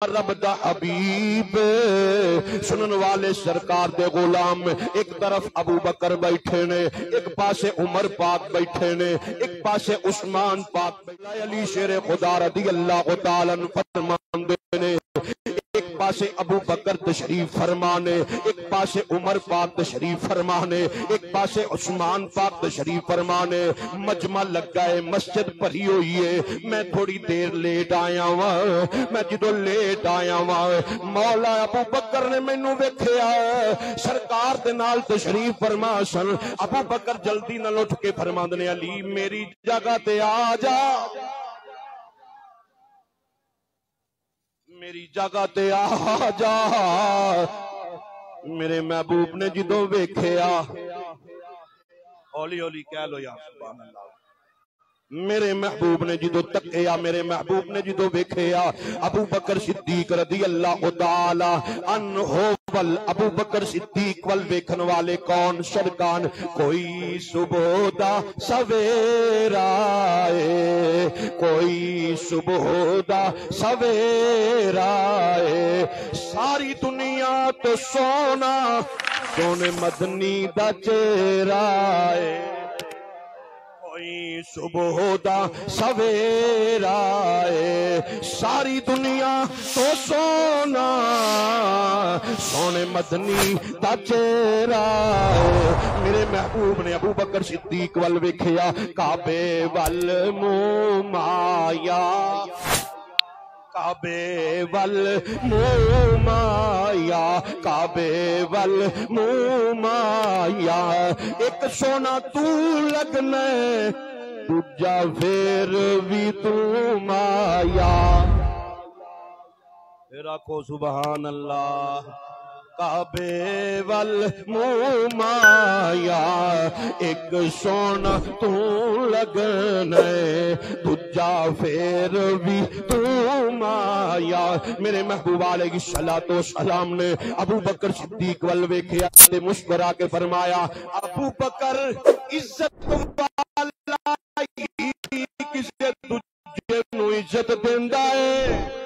रब दा हबीब सुनन वाले सरकार दे गुलाम। एक तरफ अबू बकर बैठे ने, एक पासे उमर पाक बैठे ने, एक पासे उस्मान पाक बैठे। अली शेर खुदा रदी अल्लाह तआला अन्हु फरमांदे ने, एक पासे अबू बकर तशरीफ फरमाने, एक पासे उमर पाक तशरीफ फरमाने, एक पासे उस्मान पाक तशरीफ फरमाने। मजमा लगा है, मस्जिद भरी हुई है। मैं थोड़ी देर लेट आया वा। मैं जो लेट आया वा, मौला अबू बकर ने मैनू वेख्या सरकार दे नाल तशरीफ फरमा सन। अबू बकर जल्दी नाल उठ के फरमांदे ने, अली मेरी जगह ते आ जा, मेरी जगह ते आ जा। मेरे महबूब ने जो वेख्या, हौली हौली कह लो यार सुभान अल्लाह। मेरे महबूब ने जो तकिया, मेरे महबूब ने जो वेख्या, अबू बकर सिद्दीक रदी अल्लाह तआला अन्हु वल, अबू बकर सिद्दीक वल वेखन वाले कौन? सरकार कोई सुबह दा सवेरा है, कोई सुबह दा सवेरा है। सारी दुनिया तो सोना सोने मदनी दा चेहरा है। कोई सुबह दा सवेरा है, सारी दुनिया तो सोना सोने मदनी दा चेहरा है। मेरे महबूब ने अबू बकर सिद्दीक वल वेख्या, काबे वल मुंह माया, काबे वल मुंह माया, काबे वल मुंह माया। एक सोना तू लगना, दूजा फिर भी तू माया। फिर आखो सुभान अल्लाह। काबे वल मुंह माया, एक सोना तू लगना, दूजा फिर भी तू माया। मेरे महबूब अलैहिस्सलातु वस्सलाम ने अबू बकर सिद्दीक वल वेख्या ते मुस्कुरा के फरमाया, अबू बकर इज्जत वाला किसी दूजे नूं इज्जत देंदा है।